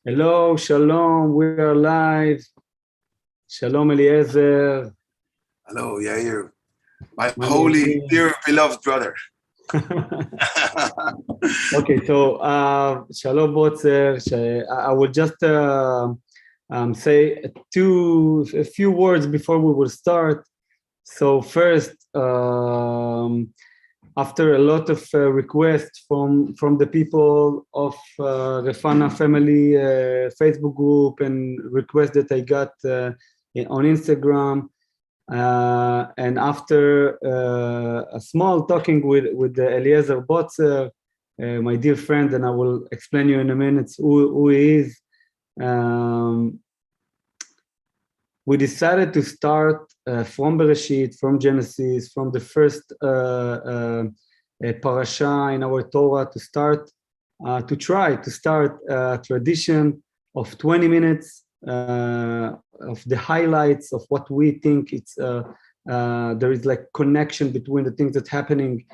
Hello, shalom, we are live. Shalom, Eliezer. Hello, Yair, my holy, dear, beloved brother. Okay, so shalom, Botzer. I will just say a few words before we will start. So first, after a lot of requests from the people of the Fana family Facebook group and requests that I got on Instagram, and after a small talking with Eliezer Botzer, my dear friend, and I will explain you in a minute who he is, we decided to start from Bereshit, from Genesis, from the first parasha in our Torah, to try to start a tradition of 20 minutes of the highlights of what we think there is like connection between the things that's happening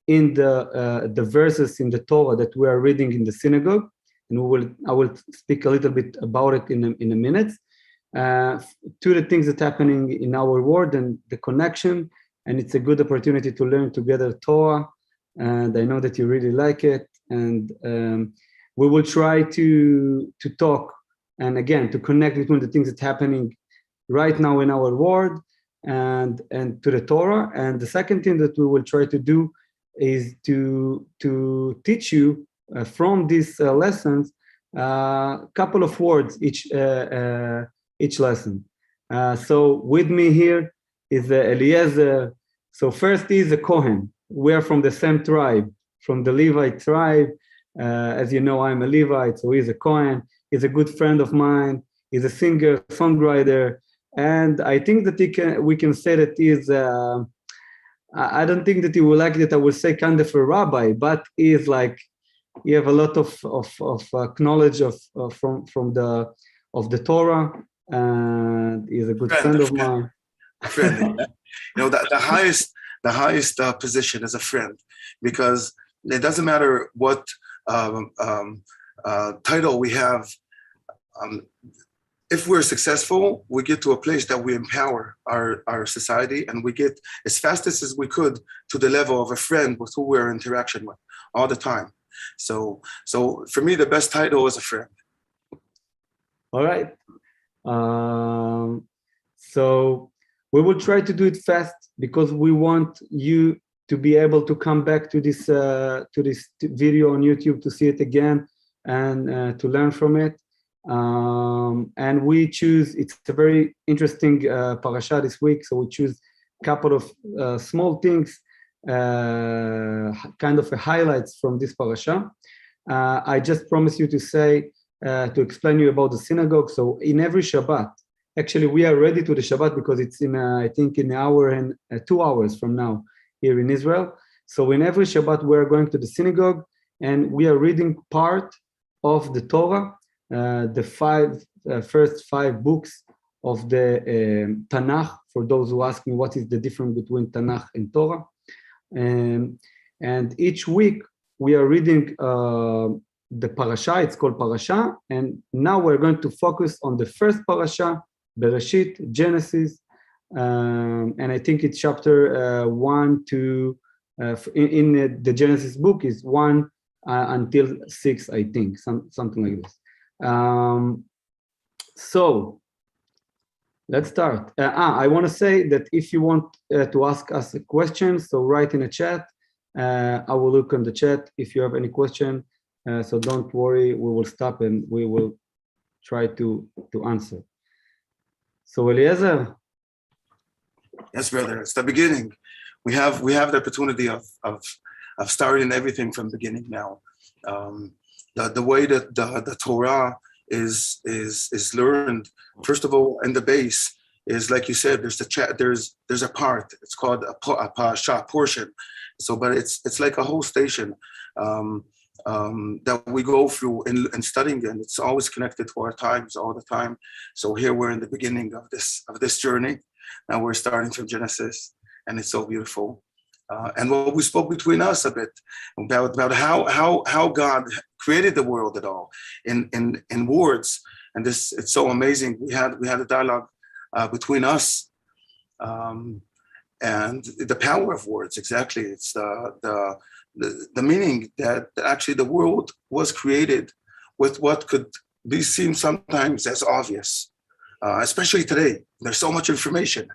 in the verses in the Torah that we are reading in the synagogue, and I will speak a little bit about it in a minute. To the things that are happening in our world and the connection, and it's a good opportunity to learn together Torah, and I know that you really like it, and we will try to talk and again to connect between the things that are happening right now in our world and to the Torah. And the second thing that we will try to do is to teach you from these lessons a couple of words each lesson. So with me here is Eliezer. So first he is a Kohen. We are from the same tribe, from the Levite tribe. As you know, I'm a Levite, so he's a Kohen. He's a good friend of mine. He's a singer, songwriter, and I think that we can say that he is. I don't think that he will like that I will say kind of a rabbi, but he is like, you have a lot of knowledge from the Torah. And he's a good friend of mine. Friend, the highest position is a friend, because it doesn't matter what title we have. If we're successful, we get to a place that we empower our society, and we get as fast as we could to the level of a friend with who we're in interaction with all the time. So for me, the best title is a friend. All right. So we will try to do it fast because we want you to be able to come back to this video on YouTube to see it again and to learn from it. And we choose, it's a very interesting parasha this week, so we choose a couple of small things, kind of highlights from this parasha. I just promise you to say, to explain you about the synagogue. So in every Shabbat, actually we are ready to the Shabbat because it's in I think in an hour and 2 hours from now here in Israel. So in every Shabbat we are going to the synagogue and we are reading part of the Torah, the first 5 books of the Tanakh, for those who ask me what is the difference between Tanakh and Torah. And each week we are reading the parasha. It's called parasha, and now we're going to focus on the first parasha, Bereshit, Genesis, and I think it's chapter 1 to in the Genesis book is 1 until 6, I think, something like this. So let's start. I want to say that if you want to ask us a question, so write in a chat. I will look on the chat if you have any question. So don't worry, we will stop and we will try to answer. So Eliezer. Yes, brother, it's the beginning. We have the opportunity of starting everything from the beginning now. The way that the Torah is learned, first of all, in the base is, like you said, there's a part. It's called a Parashat portion. So, but it's like a whole station that we go through in studying, and it's always connected to our times all the time. So here we're in the beginning of this journey. Now we're starting from Genesis, and it's so beautiful. and what we spoke between us a bit about how God created the world at all in words. And this, it's so amazing. We had a dialogue between us, and the power of words. Exactly, it's the meaning that actually the world was created with what could be seen sometimes as obvious, especially today. There's so much information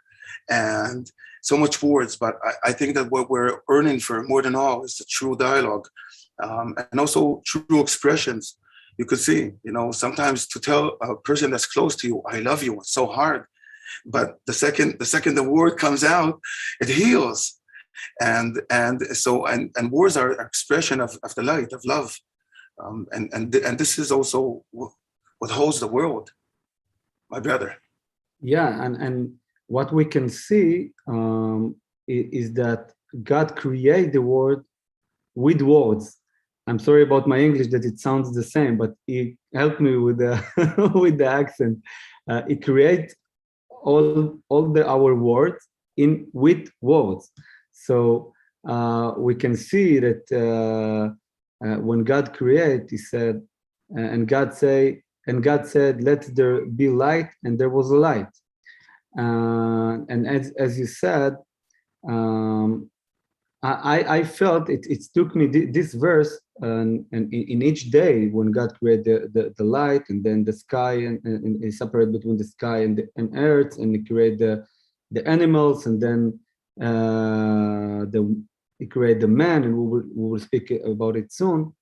and so much words, but I think that what we're earning for more than all is the true dialogue, and also true expressions. You could see, sometimes to tell a person that's close to you, I love you, it's so hard. But the second the word comes out, it heals. And words are an expression of the light, of love. And this is also what holds the world, my brother. Yeah, and what we can see is that God created the world with words. I'm sorry about my English that it sounds the same, but it helped me with the with the accent. It creates all our words with words. So we can see that when God created, He said, and God said, "Let there be light," and there was a light. And as you said, I felt it took me this verse, and in each day when God created the light, and then the sky, and He separated between the sky and earth, and He created the animals, and then He created the man, and we will speak about it soon.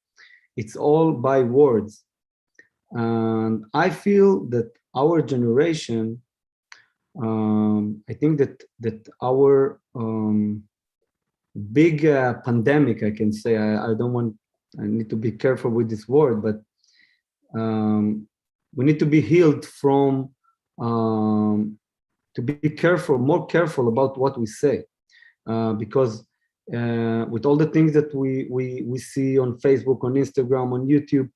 It's all by words, and I feel that our generation, I think that our big pandemic, I can say, I need to be careful with this word, but we need to be healed from, to be more careful about what we say, because with all the things that we see on Facebook, on Instagram, on YouTube,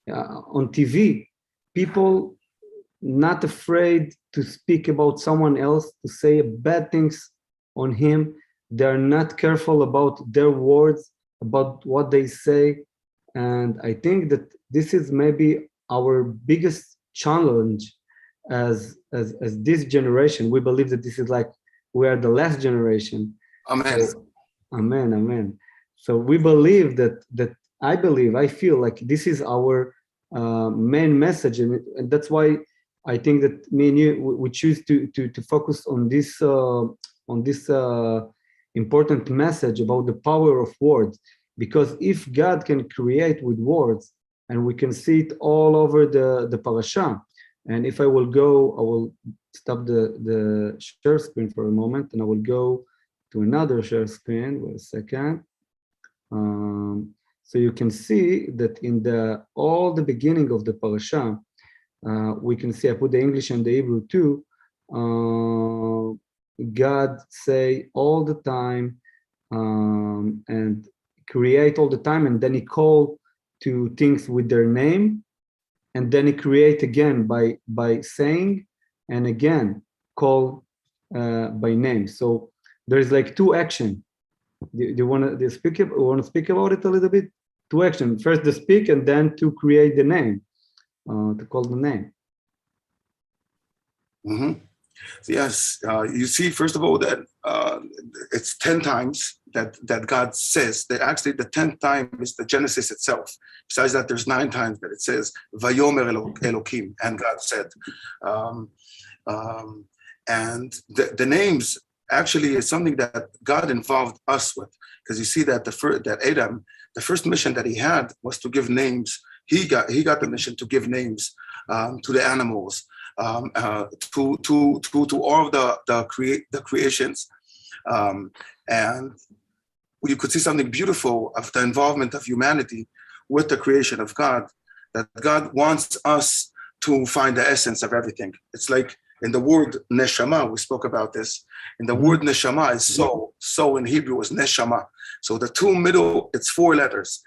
on TV, people not afraid to speak about someone else, to say bad things on him. They're not careful about their words, about what they say. And I think that this is maybe our biggest challenge as this generation. We believe that this is like, we are the last generation. Amen. So, amen. So we believe I feel like this is our main message. And that's why I think that me and you, we choose to focus on this important message about the power of words, because if God can create with words, and we can see it all over the parasha, and if I will stop the share screen for a moment, and I will go to another share screen. Wait a second. So you can see that in all the beginning of the parasha, we can see, I put the English and the Hebrew too, God say all the time, and create all the time, and then He call to things with their name, and then He create again by saying, and again call by name. So there's like two action. Do you want to speak about it a little bit? Two action. First the speak, and then to create the name, to call the name. Mm-hmm. So yes, you see, first of all, that it's 10 times that God says that. Actually the 10th time is the Genesis itself. Besides that, there's 9 times that it says Vayomer Elokim, and God said. And the names actually is something that God involved us with, because you see that that Adam, the first mission that he had was to give names. He got the mission to give names to the animals, to all of the creations, and you could see something beautiful of the involvement of humanity with the creation of God. That God wants us to find the essence of everything. It's like in the word neshama, we spoke about this. In the word neshama is so in Hebrew is neshama. So the two middle, it's 4 letters,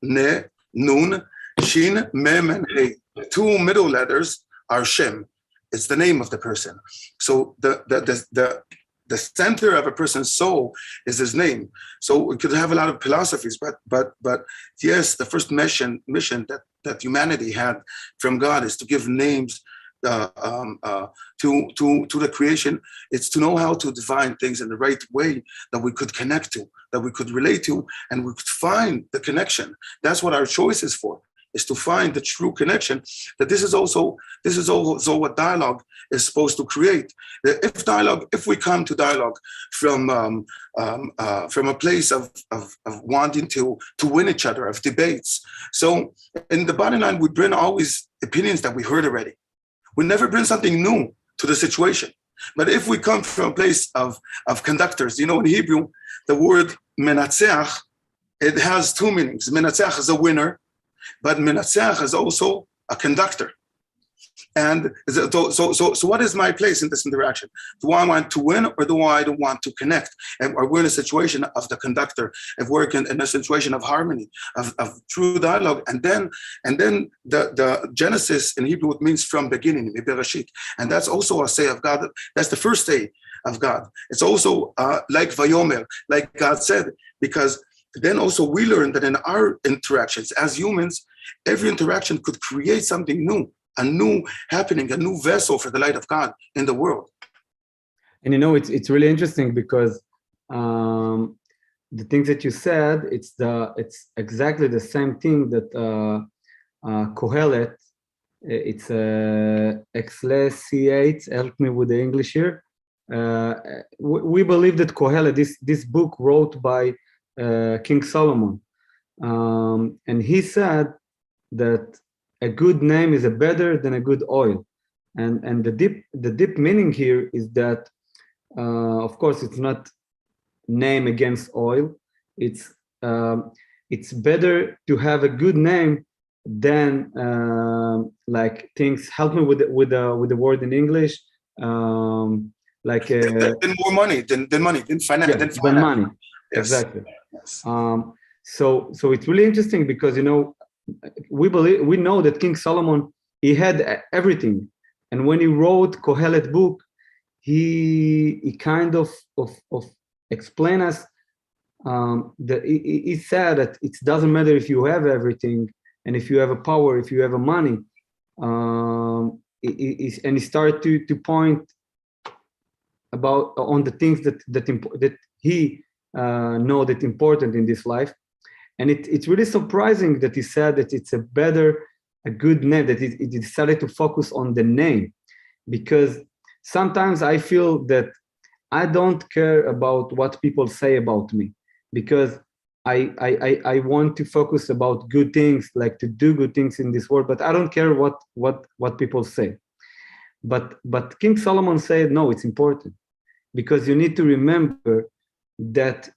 ne, nun, shin, mem, and hey. The 2 middle letters are Shem. It's the name of the person. So the the center of a person's soul is his name. So we could have a lot of philosophies, but yes, the first mission that humanity had from God is to give names to the creation. It's to know how to define things in the right way that we could connect to, that we could relate to, and we could find the connection. That's what our choice is for, is to find the true connection. That this is also what dialogue is supposed to create. If we come to dialogue from a place of wanting to win each other, of debates. So in the bottom line, we bring always opinions that we heard already. We never bring something new to the situation. But if we come from a place of conductors, in Hebrew, the word menatzeach, it has two meanings. Menatzeach is a winner, but menatzeach is also a conductor. And so what is my place in this interaction? Do I want to win, or do I want to connect? And are we in a situation of the conductor, if we're in a situation of harmony, of true dialogue? And then the Genesis in Hebrew, it means from beginning, Bereshit. And that's also a say of God. That's the first say of God. It's also like Vayomer, like God said, because then also we learn that in our interactions as humans, every interaction could create something new, a new happening, a new vessel for the light of God in the world. And it's really interesting because the things that you said, it's exactly the same thing that Kohelet, it's Ecclesiastes, help me with the English here. We believe that Kohelet, this book wrote by King Solomon, and he said that a good name is better than a good oil, and the deep meaning here is that, of course, it's not name against oil. It's better to have a good name than like things. Help me with the word in English. Like than more money, than money, than finance, than money. Yes. Exactly. Yes. So it's really interesting because we know that King Solomon, he had everything, and when he wrote Kohelet book, he kind of explained us that he said that it doesn't matter if you have everything and if you have a power, if you have a money, and he started to point on the things that he know that important in this life. And it's really surprising that he said that it's a good name, that he decided to focus on the name, because sometimes I feel that I don't care about what people say about me, because I want to focus about good things, like to do good things in this world, but I don't care what people say. But King Solomon said, no, it's important, because you need to remember that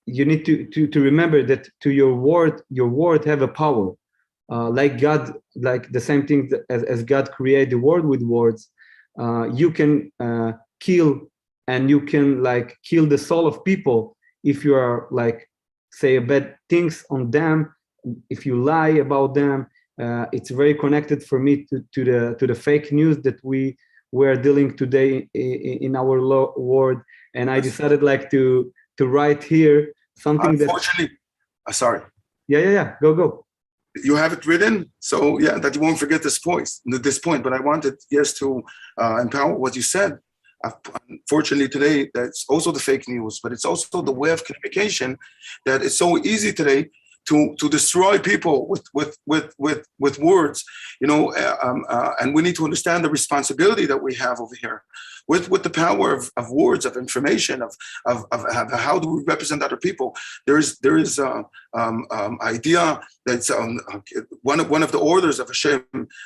you need to remember that to your word have a power, like God, like the same thing as God created the world with words. You can kill, and you can like kill the soul of people if you are like say bad things on them, if you lie about them. It's very connected for me to the fake news that we were dealing today in our world, and I decided like to write here something unfortunately, sorry. Yeah. Go. You have it written, so yeah, that you won't forget this point. But I wanted, yes, to empower what you said. Unfortunately, today, that's also the fake news, but it's also the way of communication that it's so easy today to destroy people with words, and we need to understand the responsibility that we have over here with the power of words, of information, of how do we represent other people. There is idea that's one of the orders of Hashem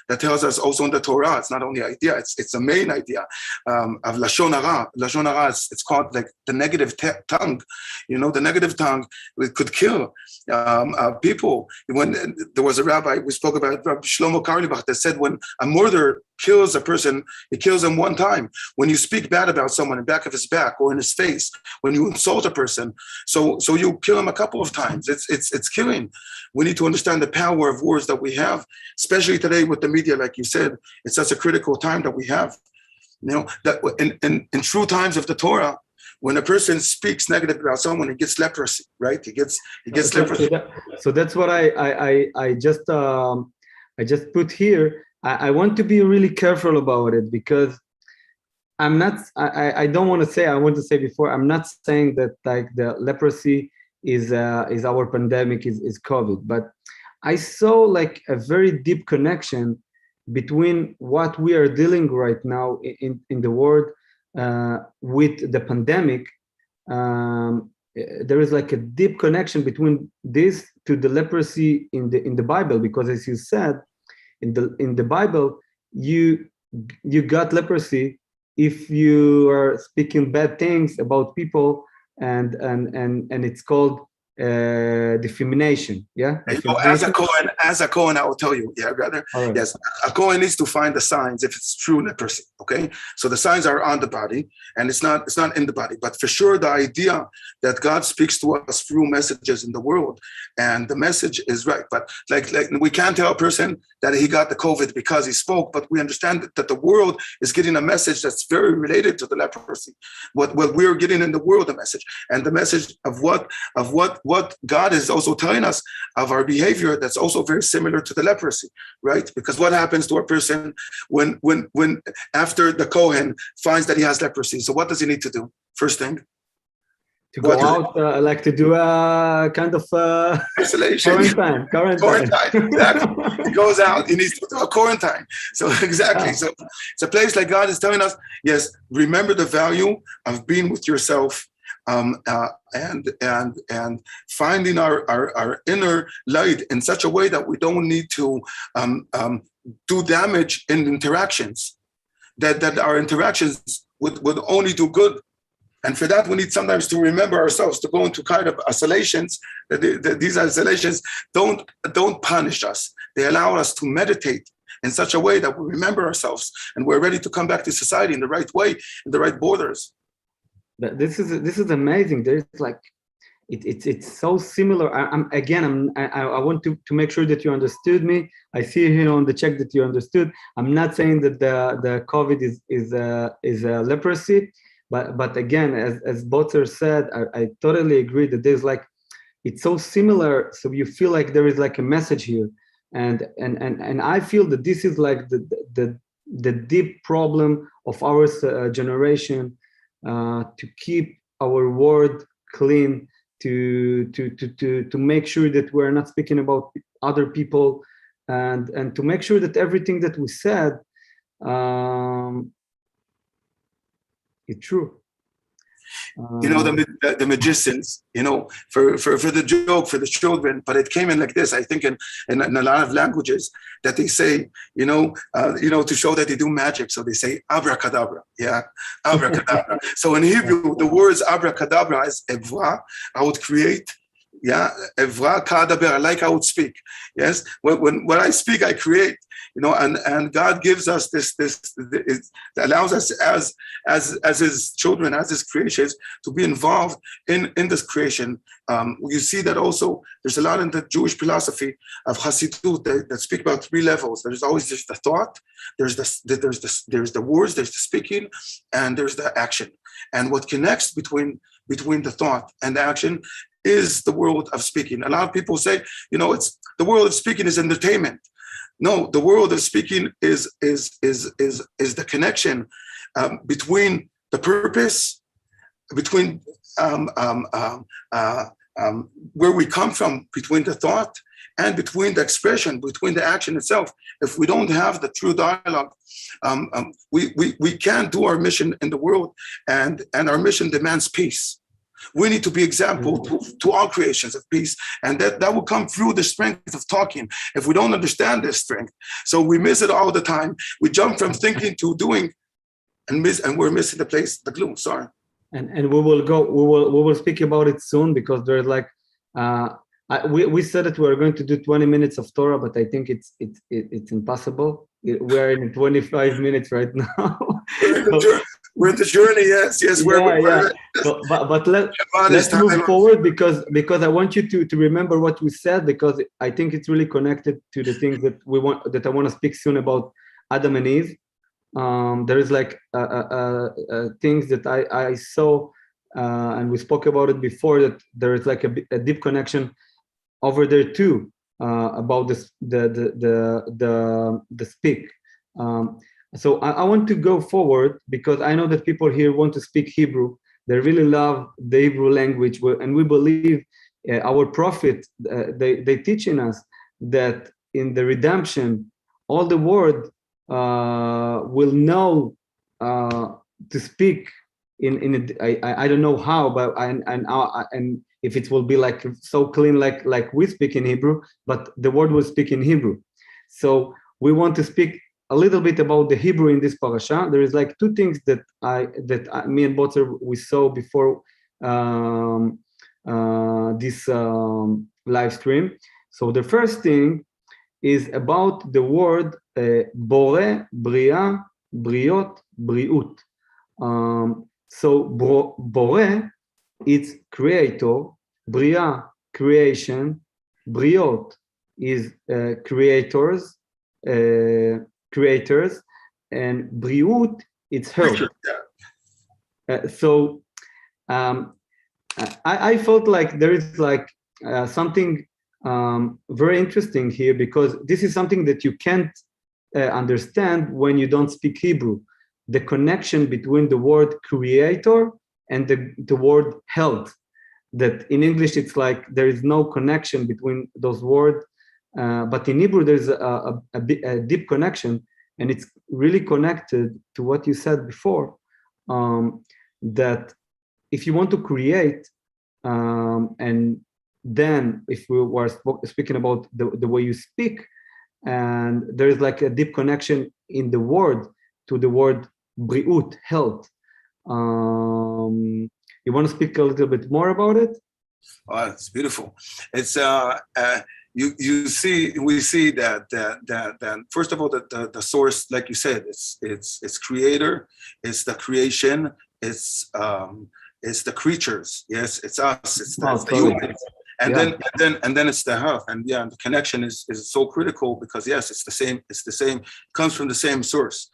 that tells us also in the Torah. It's not only idea; it's a main idea of lashon hara. Lashon hara, it's called like the negative tongue. The negative tongue, it could kill people. When there was a rabbi, we spoke about Rabbi Shlomo Karlibach, that said when a murderer kills a person, he kills him one time. When you speak bad about someone in the back of his back or in his face, when you insult a person, so you kill him a couple of times. It's killing. We need to understand the power of words that we have, especially today with the media, like you said. It's such a critical time that we have. You know, that in true times of the Torah, when a person speaks negative about someone, he gets leprosy, right? He gets leprosy. So that's what I just put here. I want to be really careful about it, because I'm not. I don't want to say. I want to say before. I'm not saying that like the leprosy is our pandemic, is COVID, but I saw like a very deep connection between what we are dealing right now in the world with the pandemic. There is like a deep connection between this to the leprosy in the Bible, because as you said, in the Bible, you got leprosy if you are speaking bad things about people, and it's called defamation. Yeah. You know, as a Kohen, I will tell you, yeah, brother. Right. Yes, a Kohen needs to find the signs if it's true leprosy. Okay, so the signs are on the body, and it's not in the body. But for sure, the idea that God speaks to us through messages in the world, and the message is right. But like we can't tell a person that he got the COVID because he spoke, but we understand that the world is getting a message that's very related to the leprosy. What we're getting in the world, a message, and the message of what God is also telling us of our behavior that's also very similar to the leprosy, right? Because what happens to a person when after the Kohen finds that he has leprosy? So what does he need to do? First thing, to go out, like to do a kind of isolation, quarantine. Exactly. He goes out. He needs to do a quarantine. So exactly. So it's a place like God is telling us, yes, remember the value of being with yourself. And finding our inner light in such a way that we don't need to do damage in interactions, that our interactions would only do good. And for that, we need sometimes to remember ourselves, to go into kind of isolations. That these isolations don't punish us. They allow us to meditate in such a way that we remember ourselves and we're ready to come back to society in the right way, in the right borders. This is amazing. There's like it's so similar. I want to make sure that you understood me. I see here on the check that you understood. I'm not saying that the COVID is a leprosy, but again, as Botzer said, I totally agree that there's like, it's so similar. So you feel like there is like a message here, and I feel that this is like the deep problem of our generation. To keep our word clean, to make sure that we're not speaking about other people, and to make sure that everything that we said is true. You know, the magicians, you know, for the joke, for the children, but it came in like this, I think in a lot of languages, that they say, you know, to show that they do magic. So they say abracadabra, yeah, abracadabra. So in Hebrew, the words abracadabra is evra, I would create, yeah, evra kadaber, like I would speak. Yes, when I speak, I create. You know, and God gives us this it allows us as His children, as His creations, to be involved in this creation. You see that also. There's a lot in the Jewish philosophy of Hasidut that speak about three levels. There's always just the thought, there's the words, there's the speaking, and there's the action. And what connects between the thought and the action is the world of speaking. A lot of people say, you know, it's the world of speaking is entertainment. No, the world of speaking is the connection between the purpose, between where we come from, between the thought, and between the expression, between the action itself. If we don't have the true dialogue, we can't do our mission in the world, and our mission demands peace. We need to be example to all creations of peace, and that will come through the strength of talking. If we don't understand this strength, so we miss it all the time. We jump from thinking to doing, and we're missing the gloom. Sorry. And we will speak about it soon, because there's like we said that we're going to do 20 minutes of Torah, but I think it's impossible. We're in 25 minutes right now. We're in the journey, yes. Yeah. So, but let's move forward, because I want you to remember what we said, because I think it's really connected to the things that I want to speak soon about Adam and Eve. there is like things that I saw, and we spoke about it before, that there is like a deep connection over there too, about this, the speak. So I want to go forward because I know that people here want to speak Hebrew. They really love the Hebrew language, and we believe our prophet, they teaching us that in the redemption, all the world will know to speak I don't know how, but and if it will be like so clean like we speak in Hebrew, but the word will speak in Hebrew. So we want to speak a little bit about the Hebrew in this parasha. There is like two things that me and Botzer we saw before this live stream. So the first thing is about the word Bore, Bria, Briot, Briut. So Bore, it's creator, Bria, creation, Briot is creators, and Briut, it's health. So I felt like there is like something very interesting here, because this is something that you can't understand when you don't speak Hebrew. The connection between the word creator and the word health. That in English it's like there is no connection between those words, but in Hebrew there's a deep connection, and it's really connected to what you said before, that if you want to create, and then if we were speaking about the way you speak, and there is like a deep connection in the word to the word briut, health. You want to speak a little bit more about it? Oh, it's beautiful. It's we see that first of all, the source, like you said, it's creator, it's the creation, it's the creatures. Yes, it's us, it's the humans. And then it's the health, and the connection is so critical, because yes, it's the same, it comes from the same source.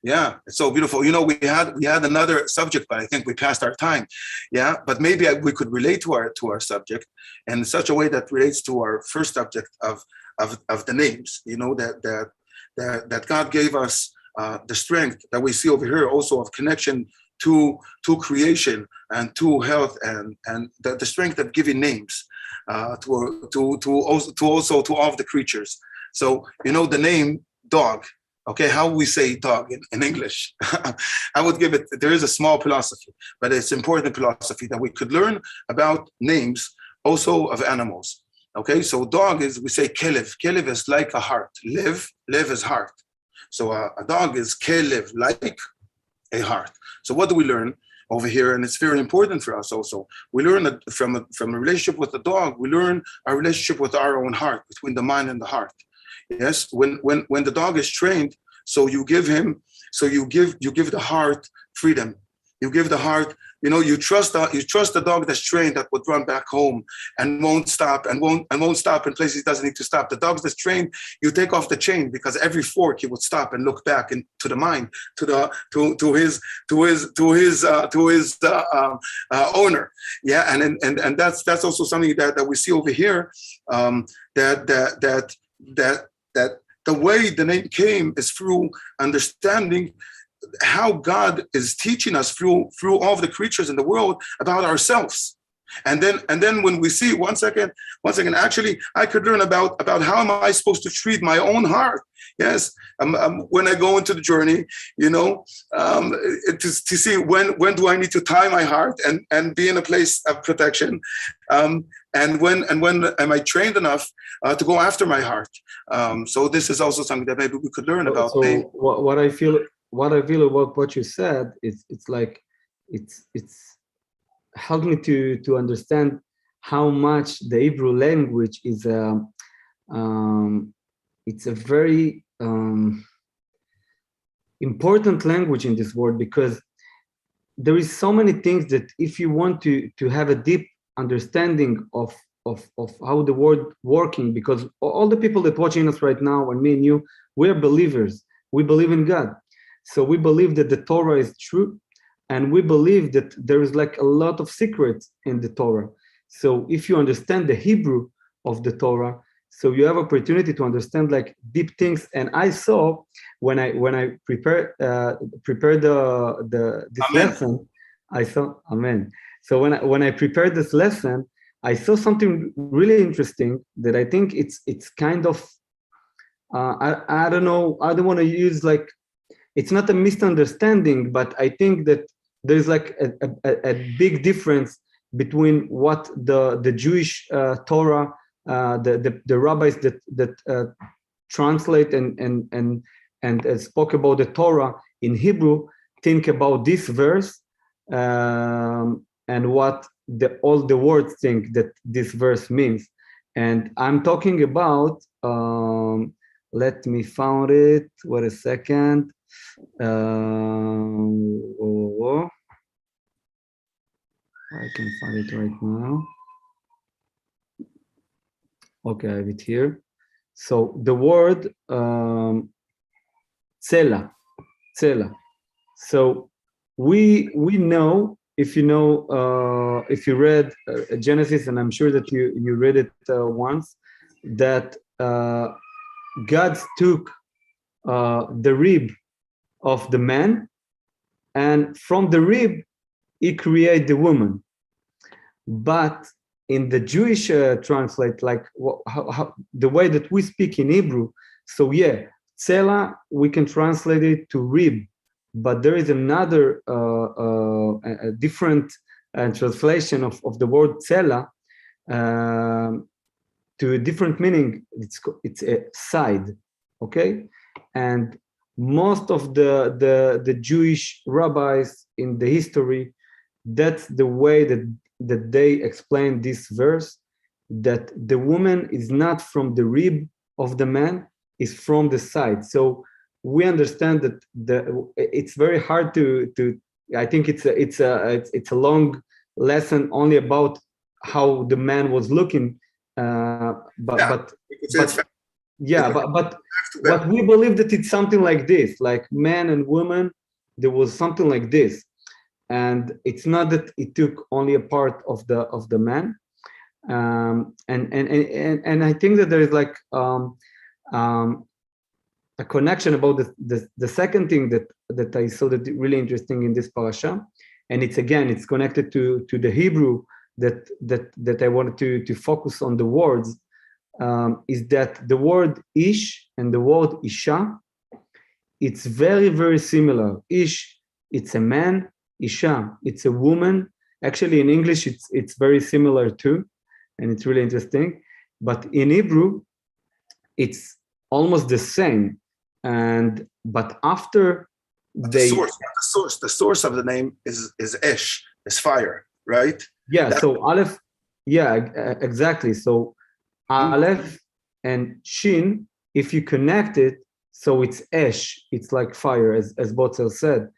It's so beautiful. You know, we had another subject, but I think we passed our time. Yeah, but maybe we could relate to our subject in such a way that relates to our first subject of the names. You know, that God gave us the strength that we see over here, also of connection to creation and to health, and the strength of giving names to all of the creatures. So you know, the name dog. Okay, how we say dog in English? I would give it, there is a small philosophy, but it's important philosophy that we could learn about names also of animals. Okay, so dog is, we say kelev. Kelev is like a heart. Live is heart. So a dog is kelev, like a heart. So what do we learn over here? And it's very important for us also. We learn that from a relationship with the dog, we learn our relationship with our own heart, between the mind and the heart. Yes, when the dog is trained, so you give the heart freedom. You give the heart, you know, you trust the dog that's trained, that would run back home and won't stop and won't stop in places he doesn't need to stop. The dog that's trained, you take off the chain, because every fork he would stop and look back into the mind, to his owner. Yeah, and that's also something that we see over here, that the way the name came is through understanding how God is teaching us through all of the creatures in the world about ourselves. And then when we see, one second, actually, I could learn about how am I supposed to treat my own heart. Yes, when I go into the journey, you know, to see when do I need to tie my heart and be in a place of protection, and when am I trained enough to go after my heart. So this is also something that maybe we could learn about. So what I feel about what you said, it's like it's helped me to understand how much the Hebrew language is it's a very important language in this world, because there is so many things that if you want to have a deep understanding of how the world working, because all the people that watching us right now, and me and you, we're believers. We believe in God. So we believe that the Torah is true, and we believe that there is like a lot of secrets in the Torah. So if you understand the Hebrew of the Torah, so you have opportunity to understand like deep things. And I saw when I prepared this Amen. lesson, I saw Amen. So when I prepared this lesson, I saw something really interesting that I think it's kind of I don't know, I don't want to use like, it's not a misunderstanding, but I think that there's like a big difference between what the Jewish Torah, the rabbis that translate and spoke about the Torah in Hebrew think about this verse, and what all the words think that this verse means. And I'm talking about, let me find it. Wait a second. I can find it right now. Okay, I have it here. So the word tsela. So we know, if you know, if you read Genesis, and I'm sure that you read it once, that God took the rib of the man, and from the rib he created the woman. But in the Jewish translate, like how, the way that we speak in Hebrew, so yeah, tsela, we can translate it to rib, but there is another a different translation of the word tsela to a different meaning. It's a side, okay? And most of the Jewish rabbis in the history, that's the way that they explain this verse, that the woman is not from the rib of the man, is from the side. So we understand that it's very hard to I think it's a long lesson only about how the man was looking, but we believe that it's something like this, like man and woman, there was something like this. And it's not that it took only a part of the man, and I think that there is like a connection about the second thing that I saw that really interesting in this parasha, and it's connected to the Hebrew that I wanted to focus on the words, is that the word ish and the word isha, it's very, very similar. Ish, it's a man. Isha, it's a woman. Actually, in English, it's very similar too, and it's really interesting. But in Hebrew, it's almost the same. But after the source of the name is Esh, is fire, right? Yeah. So Aleph, yeah, exactly. So Aleph and Shin, if you connect it, so it's Esh. It's like fire, as Botzel said.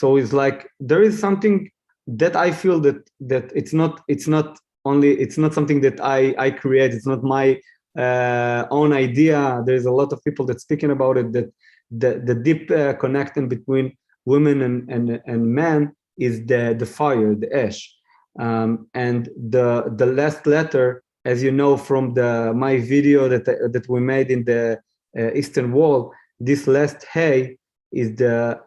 So it's like there is something that I feel that it's not something that I create. It's not my own idea. There's a lot of people that speaking about it, that the deep connection between women and men is the fire, the ash, and the last letter, as you know from my video that we made in the Eastern Wall, this last hey is the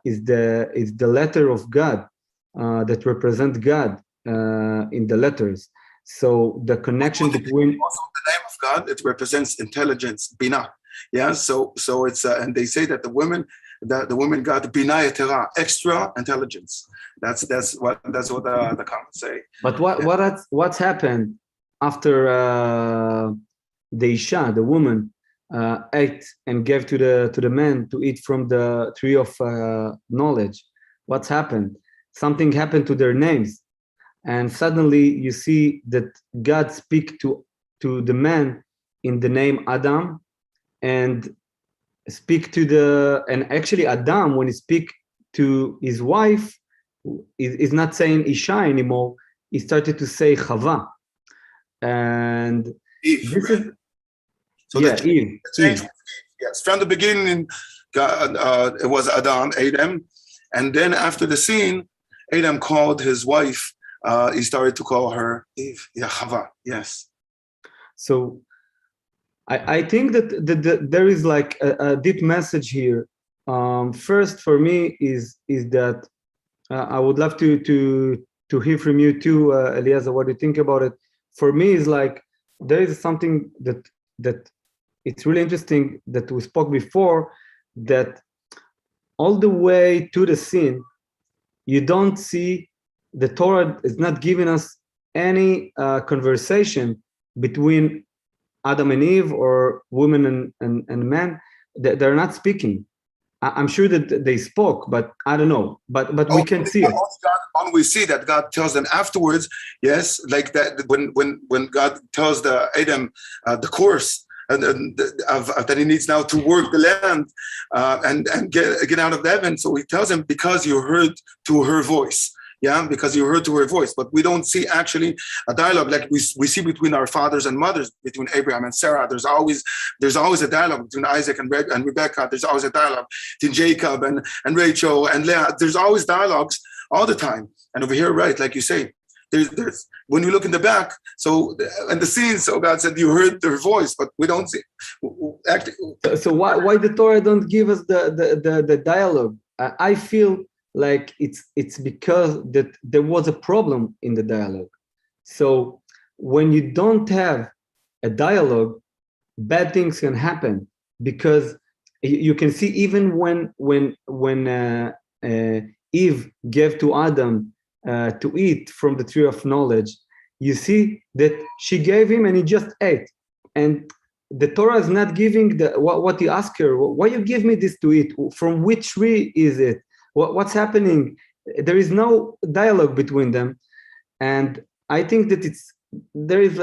letter of God that represent God in the letters. So the connection between also the name of God, it represents intelligence, bina. Yeah. So it's and they say that the women got bina yetera, extra intelligence. That's what the comments say. But what's happened after the Isha, the woman, ate and gave to the man to eat from the tree of knowledge? What's happened? Something happened to their names, and suddenly you see that God speak to the man in the name Adam, and speak to and actually Adam, when he speak to his wife, is not saying Isha anymore. He started to say Chava, and Eve, this right? is Eve. Yes, from the beginning it was Adam, and then after the scene, Adam called his wife. He started to call her Eve, Chava. Yes. So I think that there is like a deep message here. First, for me, is that I would love to hear from you too, Eliezer. What do you think about it? For me, is like there is something that it's really interesting that we spoke before, that all the way to the scene, you don't see, the Torah is not giving us any conversation between Adam and Eve or women and men. They're not speaking. I'm sure that they spoke, but I don't know. But we can see it. When we see that God tells them afterwards, yes, like that when God tells the Adam the course that he needs now to work the land and get out of the heaven. So he tells him, because you heard to her voice. Yeah, because you heard to her voice, but we don't see actually a dialogue like we see between our fathers and mothers, between Abraham and Sarah. There's always a dialogue between Isaac and Rebecca. There's always a dialogue between Jacob and Rachel and Leah. There's always dialogues all the time. And over here, right, like you say, there's when you look in the back, so and the scene, so God said you heard their voice, but we don't see. Actually, so why the Torah don't give us the dialogue? I feel like it's because that there was a problem in the dialogue. So when you don't have a dialogue, bad things can happen, because you can see even when Eve gave to Adam to eat from the tree of knowledge, you see that she gave him and he just ate. And the Torah is not giving what you ask her. Why you give me this to eat? From which tree is it? What's happening? There is no dialogue between them, and I think that there is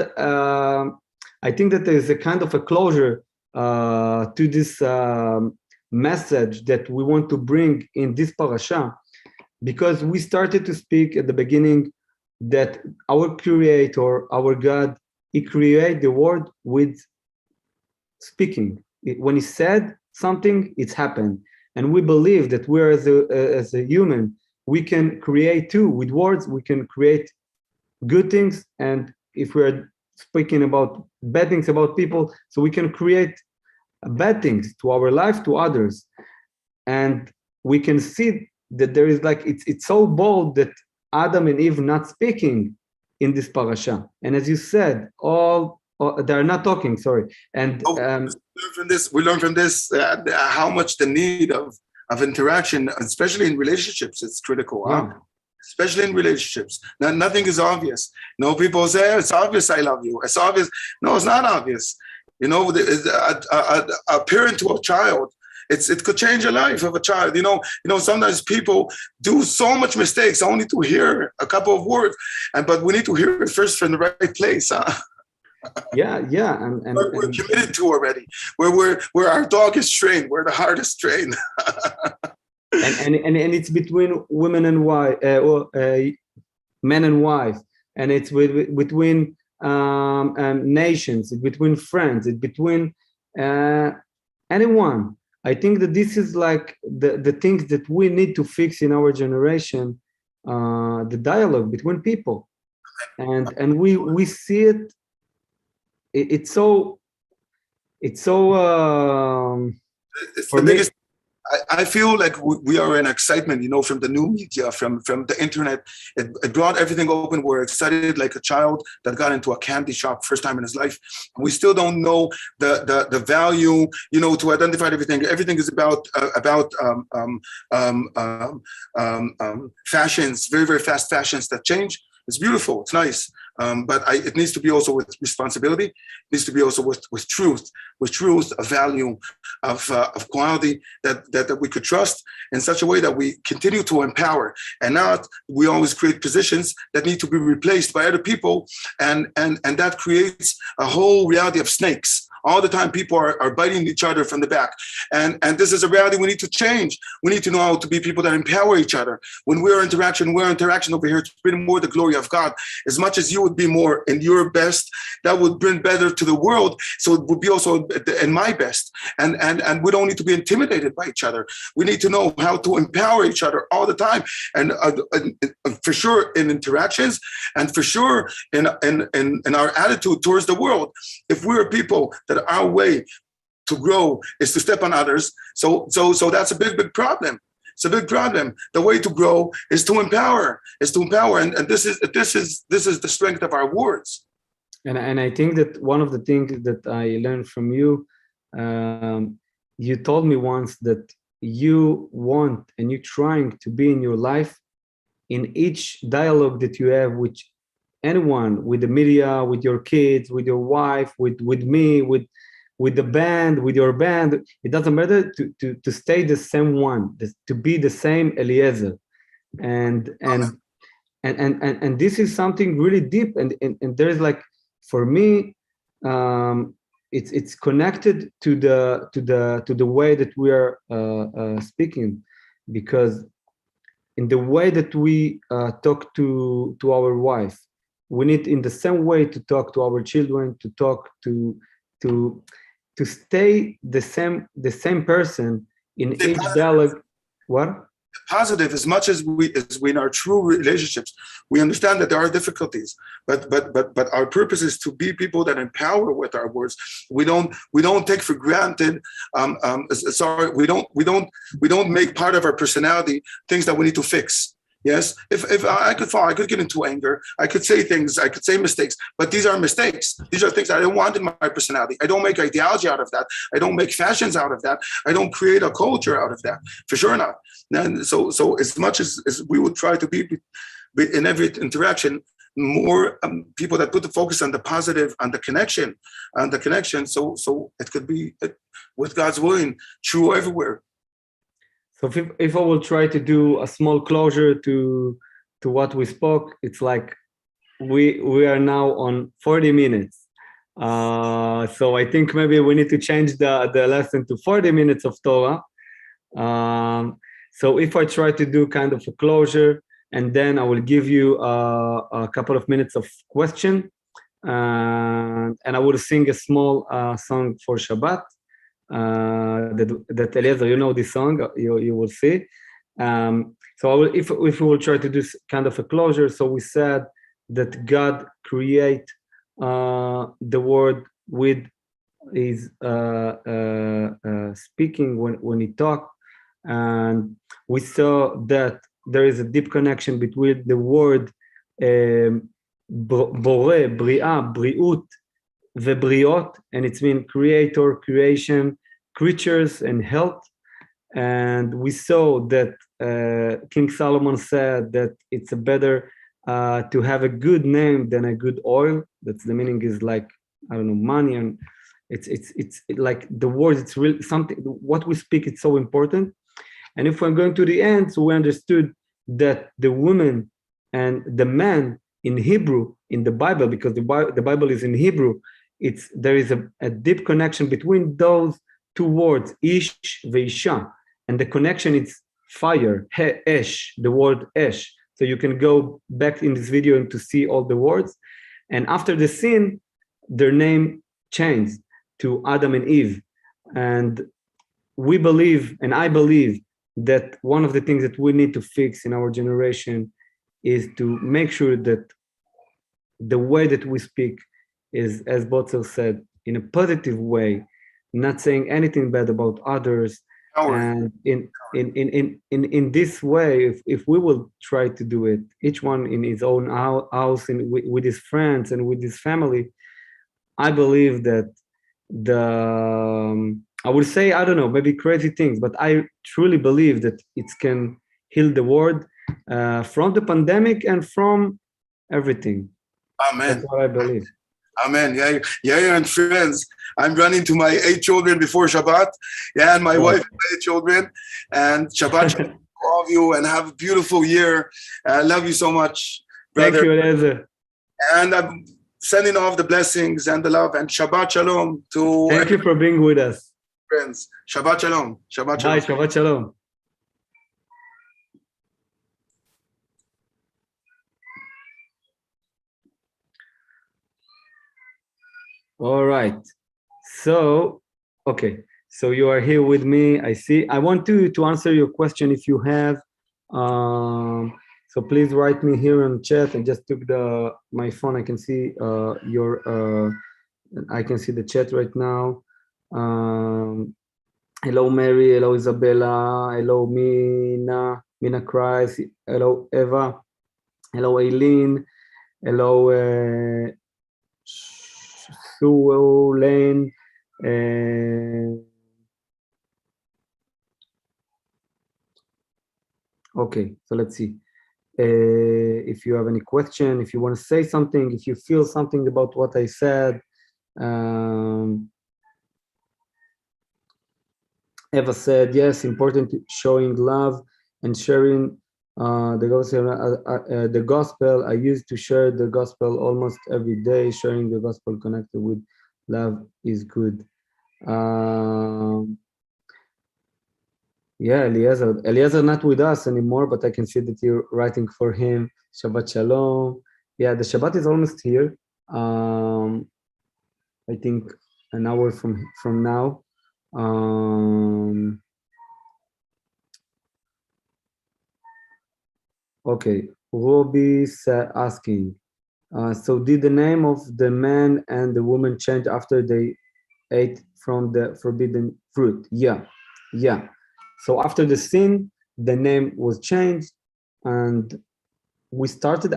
a kind of a closure to this message that we want to bring in this parasha, because we started to speak at the beginning that our Creator, our God, He created the world with speaking. When He said something, it's happened. And we believe that we're as a human, we can create too with words. We can create good things, and if we're speaking about bad things about people, so we can create bad things to our life, to others. And we can see that there is like it's so bold that Adam and Eve not speaking in this parasha. And as you said, they're not talking. Sorry, and. We learn from this how much the need of interaction, especially in relationships, is critical. Yeah. Huh? Especially in relationships. Now, nothing is obvious. People say, it's obvious I love you. It's obvious. No, it's not obvious. A parent to a child, it could change the life of a child. Sometimes people do so much mistakes only to hear a couple of words, but we need to hear it first from the right place. Huh? Yeah, and we're committed to already. Where our dog is trained, where the heart is trained. and it's between women and wife, men and wife, and it's between nations, it's between friends, it's between anyone. I think that this is like the things that we need to fix in our generation, the dialogue between people, and we see it. It's so it's the biggest. I feel like we are in excitement, from the new media, from the internet. It brought everything open. We're excited like a child that got into a candy shop first time in his life. We still don't know the value, to identify everything. Everything is about fashions, very, very fast fashions that change. It's beautiful. It's nice. But it needs to be also with responsibility. It needs to be also with truth, a value of quality that we could trust in such a way that we continue to empower, and not we always create positions that need to be replaced by other people, and that creates a whole reality of snakes All the time, people are biting each other from the back. And this is a reality we need to change. We need to know how to be people that empower each other. When we're interaction over here to bring more the glory of God. As much as you would be more in your best, that would bring better to the world. So it would be also in my best. And we don't need to be intimidated by each other. We need to know how to empower each other all the time. And for sure in interactions, and for sure in our attitude towards the world. If we're people that our way to grow is to step on others, so that's a big problem. It's a big problem. The way to grow is to empower, and this is the strength of our words. And I think that one of the things that I learned from you, you told me once that you want and you're trying to be in your life in each dialogue that you have with anyone, with the media, with your kids, with your wife, with me, with the band, with your band. It doesn't matter to stay the same one, to be the same Eliezer. And this is something really deep. And there's like, for me, it's connected to the way that we are speaking, because in the way that we talk to our wife, we need in the same way to talk to our children, to talk to stay the same person in each dialogue. What? Positive, as much as we in our true relationships, we understand that there are difficulties, but our purpose is to be people that empower with our words. We don't take for granted. We don't make part of our personality things that we need to fix. Yes, if I could fall, I could get into anger. I could say things. I could say mistakes. But these are mistakes. These are things I don't want in my personality. I don't make ideology out of that. I don't make fashions out of that. I don't create a culture out of that. For sure not. And so as much as we would try to be in every interaction, more people that put the focus on the positive, on the connection. So it could be, with God's willing, true everywhere. So if I will try to do a small closure to what we spoke, it's like we are now on 40 minutes. So I think maybe we need to change the lesson to 40 minutes of Torah. So if I try to do kind of a closure, and then I will give you a couple of minutes of question, and I will sing a small song for Shabbat. That Eliezer, you know this song, you will see. So I will, if we will try to do kind of a closure. So we said that God create the word with his speaking when he talked, and we saw that there is a deep connection between the word בורא, בריאה, בריאות, ובריאות, and it's mean creator, creation, creatures, and health. And we saw that King Solomon said that it's a better to have a good name than a good oil. That's the meaning, is like, I don't know, money, and it's like the words, it's really something, what we speak, it's so important. And if we're going to the end, so we understood that the woman and the man in Hebrew, in the Bible, because the Bible is in Hebrew, there is a deep connection between those two words, ish veisha, and the connection is fire, esh, the word esh. So you can go back in this video and to see all the words. And after the sin, their name changed to Adam and Eve. And we believe, and I believe, that one of the things that we need to fix in our generation is to make sure that the way that we speak is, as Botzel said, in a positive way, not saying anything bad about others. And in this way, if we will try to do it, each one in his own house and with his friends and with his family, I believe that I would say, I don't know, maybe crazy things, but I truly believe that it can heal the world from the pandemic and from everything. Amen. That's what I believe. Amen. Yeah, and friends, I'm running to my 8 children before Shabbat. Yeah, and my wife and 8 children. And Shabbat to all of you, and have a beautiful year. I love you so much, brother. Thank you, Eliezer. And sending off the blessings and the love, and Shabbat Shalom to Thank you for being with us. friends. Shabbat Shalom. Shabbat Shalom. Bye, Shabbat Shalom. All right. So, okay. So you are here with me. I see. I want to answer your question if you have. So please write me here in chat. I just took my phone. I can see I can see the chat right now. Hello, Mary. Hello, Isabella. Hello, Mina Christ. Hello, Eva. Hello, Aileen. Hello, Sue Lane. Okay, so let's see. If you have any question, if you want to say something, if you feel something about what I said. Eva said, yes, important showing love and sharing the gospel. I used to share the gospel almost every day. Sharing the gospel connected with love is good. Yeah, Eliezer not with us anymore, but I can see that you're writing for him. Shabbat Shalom. Yeah, the Shabbat is almost here. I think an hour from now. Okay, Robbie asking, so did the name of the man and the woman change after they ate from the forbidden fruit? Yeah. So after the sin, the name was changed, and we started.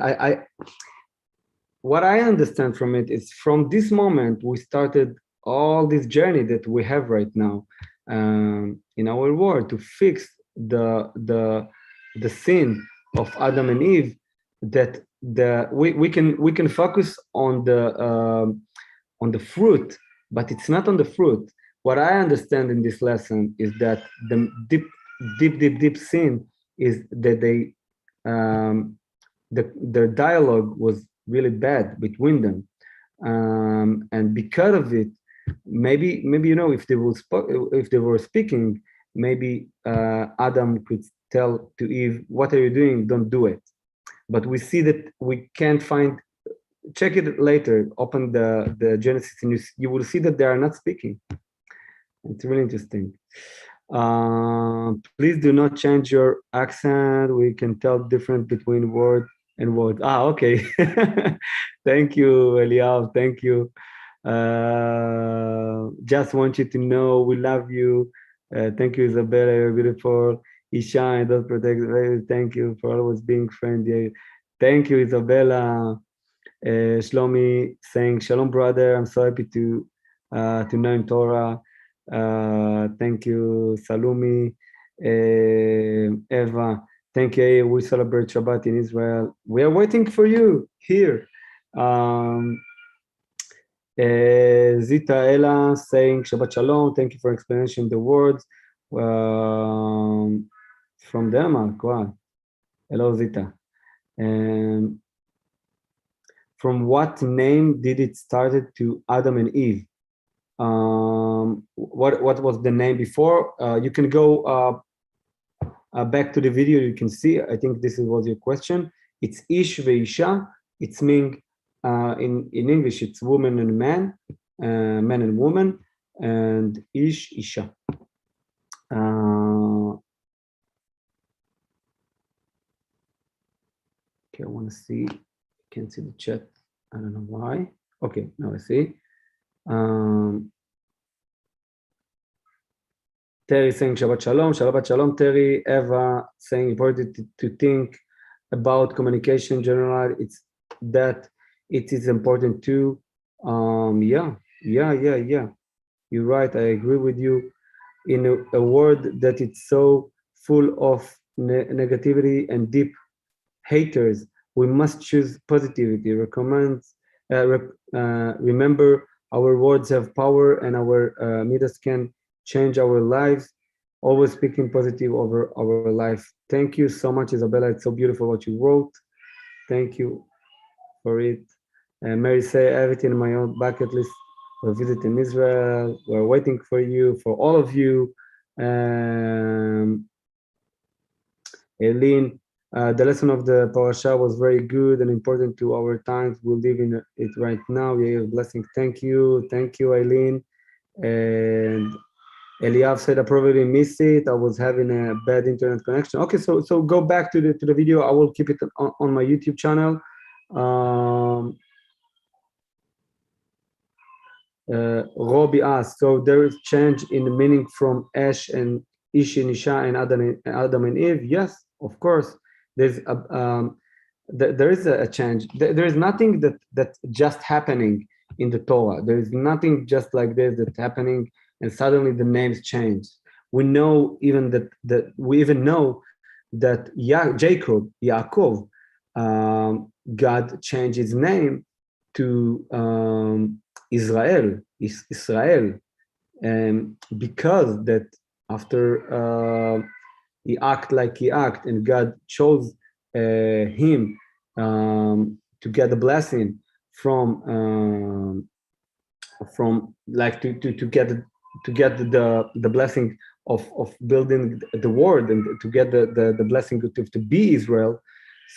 What I understand from it is from this moment we started all this journey that we have right now in our world to fix the sin of Adam and Eve. That we can focus on the fruit, but it's not on the fruit. What I understand in this lesson is that the deep sin is that their dialogue was really bad between them, and because of it, maybe if they were speaking, maybe Adam could tell to Eve, "What are you doing? Don't do it." But we see that we can't find. Check it later. Open the Genesis, and you will see that they are not speaking. It's really interesting. Please do not change your accent. We can tell difference between word and word. Okay. Thank you, Eliav. Thank you. Just want you to know we love you. Thank you, Isabella. You're beautiful. Isha, I don't protect. Thank you for always being friendly. Thank you, Isabella. Shlomi saying, Shalom, brother. I'm so happy to know in Torah. Thank you, Salumi. Eva, thank you. We celebrate Shabbat in Israel. We are waiting for you here. Zita Ella saying Shabbat Shalom. Thank you for explanation the words from Denmark. Wow. Hello, Zita. From what name did it started to Adam and Eve? What was the name before? You can go back to the video. You can see. I think this was your question. It's Ish ve'isha. It's meaning in English. It's woman and man, man and woman, and Ish Isha. Okay, I want to see. Can't see the chat. I don't know why. Okay, now I see. Terry saying Shabbat Shalom. Shabbat Shalom, Terry. Eva saying important to think about communication in general. It's that it is important too. Yeah. You're right. I agree with you. In a world that it's so full of negativity and deep haters, we must choose positivity. Remember, our words have power, and our midas can change our lives. Always speaking positive over our life. Thank you so much, Isabella. It's so beautiful what you wrote. Thank you for it. Mary say, everything in my own bucket list for a visit in Israel. We're waiting for you, for all of you. Eileen, the lesson of the Parashat was very good and important to our times. We live in it right now. Yeah, blessing. Thank you, Eileen. And Eliav said I probably missed it. I was having a bad internet connection. Okay, so go back to the video. I will keep it on my YouTube channel. Robbie asked, so there is change in the meaning from Esh and Ish and Isha and Adam and Eve? Yes, of course. There's there is a change. There is nothing that's just happening in the Torah. There is nothing just like this that's happening and suddenly the names change. We know even that Jacob, Yaakov, God changed his name to Israel, because that after he act like he act, and God chose him to get the blessing from like to get the blessing of building the world and to get the blessing to be Israel.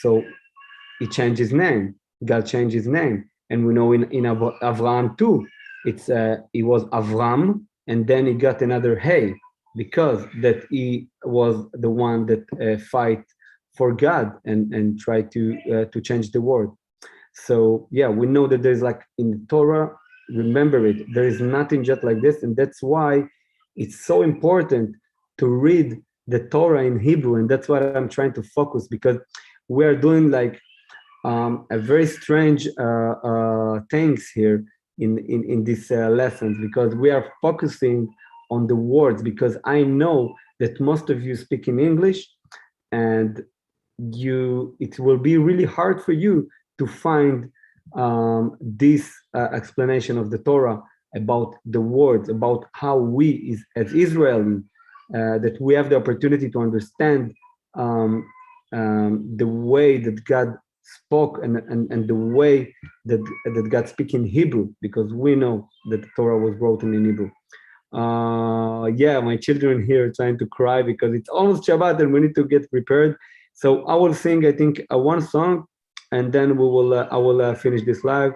So he changed his name. God changed his name. And we know in Avraham too, he was Avram, and then he got another Hey, because that he was the one that fight for God and try to change the world. So yeah, we know that there's like in the Torah, remember it, there is nothing just like this, and that's why it's so important to read the Torah in Hebrew, and that's what I'm trying to focus, because we're doing like a very strange things here in these lessons, because we are focusing on the words, because I know that most of you speak in English, and it will be really hard for you to find this explanation of the Torah about the words, about how we as Israeli, that we have the opportunity to understand the way that God spoke and the way that God speaks in Hebrew, because we know that the Torah was written in Hebrew. Yeah, my children here are trying to cry because it's almost Shabbat and we need to get prepared. So I will sing, I think, one song, and then I will finish this live.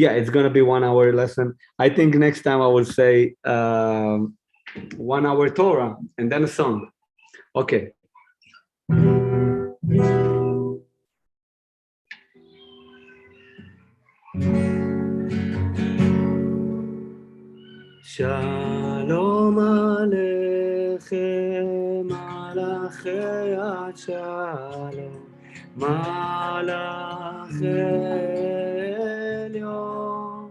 Yeah, it's gonna be 1 hour lesson. I think next time I will say 1 hour Torah and then a song. Okay. Shalom Aleichem, Malachei Ad Shalom, Malachei Elyon,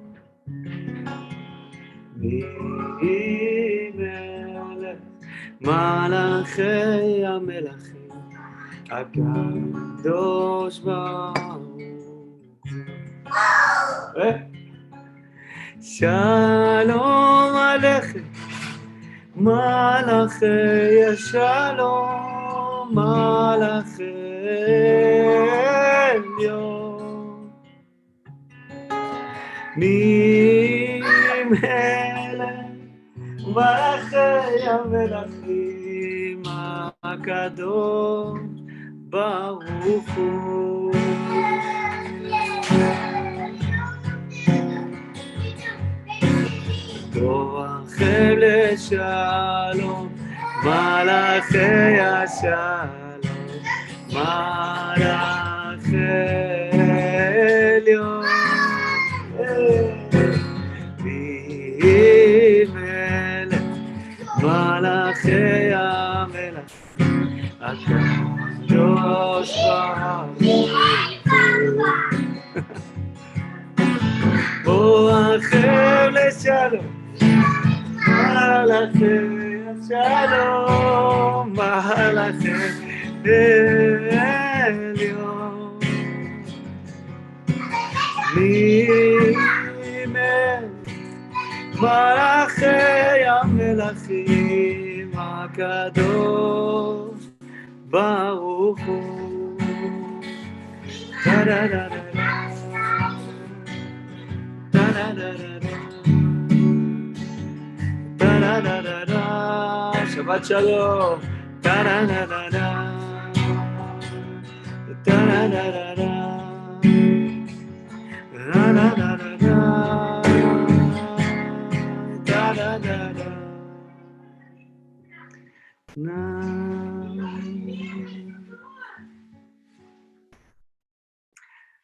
Melech, Malachei HaMelachim, HaKadosh Baruch Hu. Shalom Aleichem, Malachei Shalom, Malachei Elyon, Melech, Malachei HaMelachim, HaKadosh Baruch Hu. Torachem leshalom, Malachei Shalom, Malachei Elyon, Melech, Malachei HaMelachim, HaKadosh Baruch Hu. Torachem leshalom, Malachei Shalom, Malachei Elyon, Melech, Malachei HaMelachim, HaKadosh Baruch Hu. Shabbat shalom.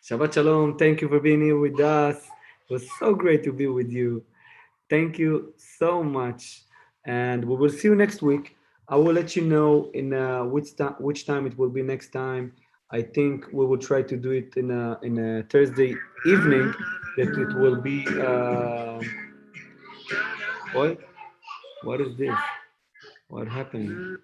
Shabbat shalom. Thank you for being here with us. It was so great to be with you. Thank you so much. And we will see you next week. I will let you know in which time it will be next time. I think we will try to do it in a Thursday evening. That it will be. What is this? What happened?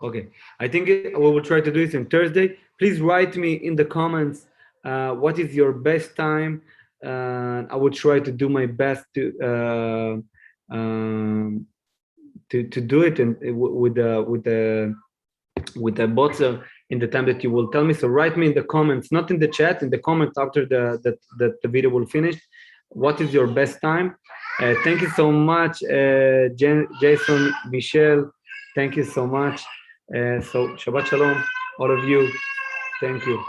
Okay, I think we will try to do this on Thursday. Please write me in the comments what is your best time. I will try to do my best to do it and with the botzer in the time that you will tell me. So write me in the comments, not in the chat, in the comments after the video will finish. What is your best time? Thank you so much, Jason, Michelle. Thank you so much. So Shabbat Shalom, all of you. Thank you.